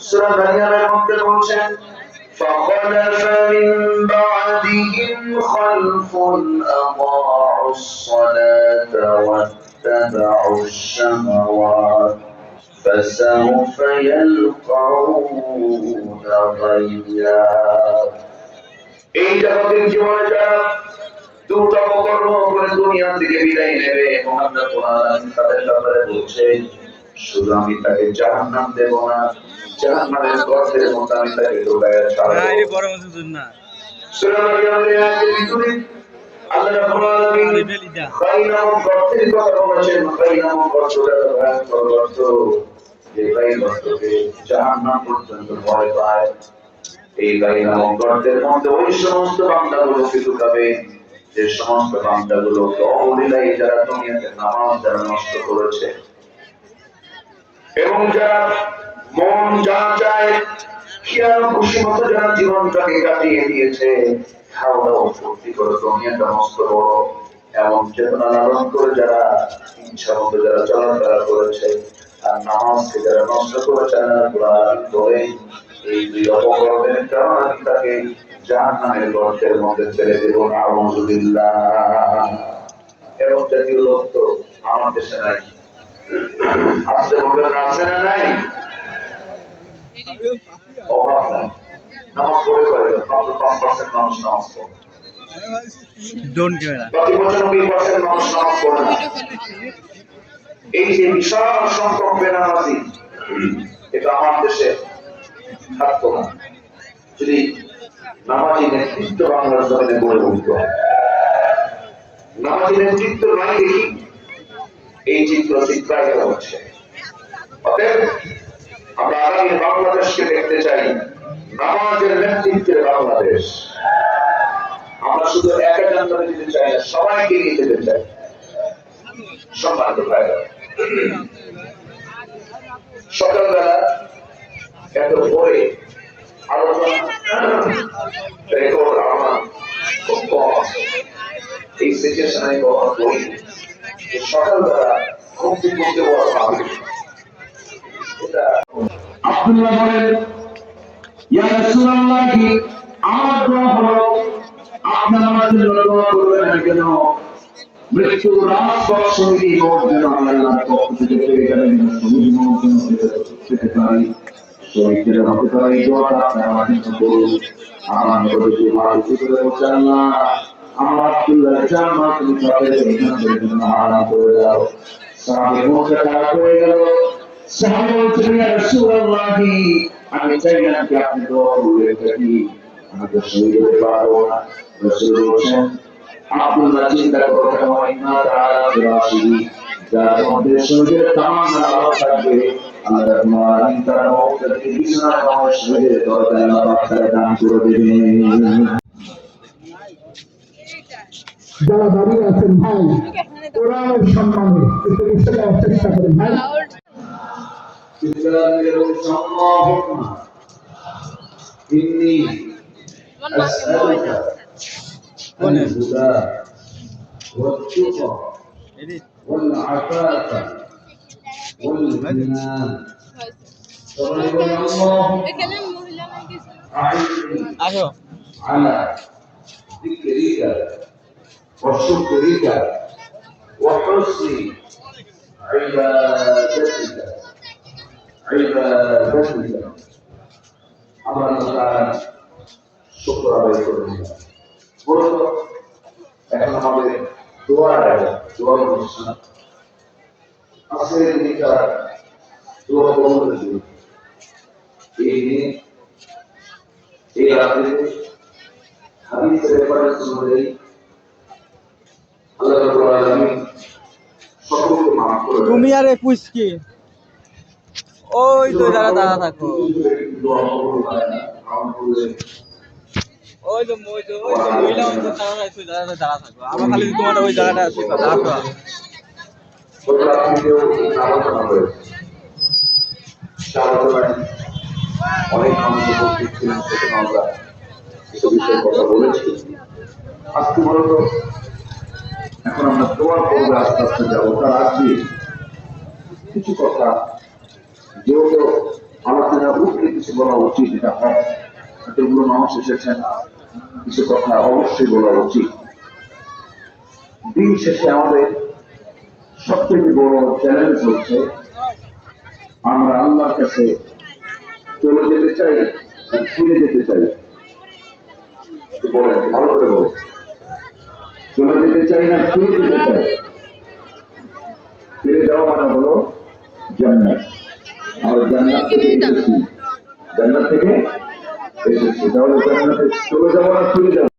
সূরা মারইয়ামের মধ্যে বলছেন فخلف من بعدهم خلف أضاعوا الصلاة واتبعوا الشهوات فسوف يلقون غيا এই জগতের জীবনে যারা দুটো কর্ম করে দুনিয়া থেকে বিদায় নেবে মুহাম্মদ কোরআন তাদের ব্যাপারে বলছে শুধু আমি তাকে জাহান্নাম দেব না জাহান্নামের গর্তের মধ্যে আমি তাকে ঢোকায়া ছাড়বো না এই বড় মজুদ না সূরা মারইয়ামের আয়াতের ভিতরে আল্লাহ রাব্বুল আলামিন খাইনাম গর্তের কথা বলেছেন খাইনাম গর্তটা ভয়ঙ্কর গর্ত যে গর্তকে জাহান্নাম পর্যন্ত ভয় পায় এই খাইনাম গর্তের মধ্যে ওই সমস্ত বান্দাগুলোকে ঢুকাবে যে সমস্ত বান্দাগুলো অবলীলায় যারা দুনিয়াতে নামাজ যারা নষ্ট করেছে এবং যারা মন যা চায় খেয়াল খুশি মতো যারা জীবনটাকে কাটিয়ে দিয়েছে খাওয়া দাওয়া ফুর্তি করে দুনিয়াটা নষ্ট বড় এমন চেতনা লালন করে যারা ইচ্ছা মতো যারা চলাফেরা করেছে আর নামাজকে যারা নষ্ট করেছে বলে এই দুই অপকর্মের কারণে আমি তাকে জাহান্নামের গর্তের মধ্যে ছেড়ে দেব না আউযুবিল্লাহ এমন জাতীয় লোক তো আমার দেশে নাই আসতে বলবেন আছে না নাই অভাব নাই নামাজ পড়ে করে মাত্র 5% মানুষ নামাজ পড়ে বাকি 95% মানুষ নামাজ পড়ে না এই যে বিশাল সংখ্যক বেনামাজি এটা আমার দেশে থাকতো না যদি নামাজি নেতৃত্ব বাংলার জমিনে গড়ে উঠত নামাজি নেতৃত্ব নাই দেখি এই চিত্র চিত্রায়িত হচ্ছে অতএব আমরা আগামী বাংলাদেশকে দেখতে চাই নামাজের নেতৃত্বের বাংলাদেশ আমরা শুধু একা জান্নাতে যেতে চাই না সবাইকে নিয়ে যেতে চাই সম্মানিত ভাইরা সকালবেলা এত ভোরে আলোচনা রেকর্ড আমার খুব কম এই সিচুয়েশনে কখন বলি সকালবেলা ঘুম থেকে উঠতে বড় ভাবি এটা আব্দুল্লাহ বলেন ইয়া রাসূলুল্লাহ কি আমার দোয়া হলো আপনার আমার জন্য দোয়া করবেন না কেন মৃত্যু রাত বছরই হোক যেন আল্লাহর পক্ষ থেকে পেয়ে যাবেন সবুজ মৌসুম থেকে পাই শহীদের হকদার এই দোয়াটা আপনারা আমার জন্য করুন আমার করেছি ভালো করে বলছেন না আমার আব্দুল্লাহ জান্নাত তুমি তাদের জন্য আরাম করে দাও সাহাবী মুখে খারাপ হয়ে গেল সাহাবী বলছেন ইয়া রাসূলুল্লাহ আমি চাই না যে আপনি দোয়া করবেন থাকি আমি তো শহীদ হতে পারবো না রাসূল বলছেন আব্দুল্লাহ চিন্তা করতে হয় না তাআলা ফিরাশি যার মধ্যে শহীদের তামান্না আল্লাহ থাকবে আল্লাহ তোমার তার মওতাকে বিছানা পাওয়ার শহীদের দরজায় আল্লাহ তাআলা দান করে দেবেন যারা দাঁড়িয়ে আছেন ভাই কোরআনের সম্মানে একটু নিচে যাওয়ার চেষ্টা করেন ভাই اللهم إني أسألك الهدى والتقى والعفاف والغنى اللهم أعني على ذكرك وشكرك وحسن عبادتك আমরা তার শুকর আদায় করে নিলাম মূলত এখন আমাদের দোয়ার অনুষ্ঠান আজকের দিনটা দোয়া করতে এই রাতে হাদিসের রেফারেন্স অনুযায়ী আল্লাহ রাব্বুল আলামিন সকলকে মাফ করে তুমি আরে পুষ কি ওই তো যারা দাঁড়া থাকো ওই তো মহিলা দাঁড়া থাকো আমার খালি তোমার ওই জায়গাটা আছে অনেক মানুষ উপস্থিত ছিলেন সেখানে আমরা কিছু বিষয়ে কথা বলেছি আজকে মূলত এখন আমরা দোয়া করবো আস্তে আস্তে যাবো তার আগে কিছু কথা যেহেতু আলোচনা উপরে কিছু বলা উচিত, এটা হয় এতগুলো মানুষ এসেছেন, কিছু কথা অবশ্যই বলা উচিত। দিন শেষে আমাদের সবথেকে বড় চ্যালেঞ্জ হচ্ছে আমরা আল্লাহর কাছে চলে যেতে চাই, ফিরে যেতে চাই। বলেন, ভালো করে বলেন, চলে যেতে চাই না ফিরে যেতে চাই? ফিরে যাওয়া মানে হলো জান্নাত। আমরা জান্নাত থেকে এসেছি, জান্নাত থেকে এসেছি, তাহলে জান্নাতে চলে যাবো না ফিরে যাবো?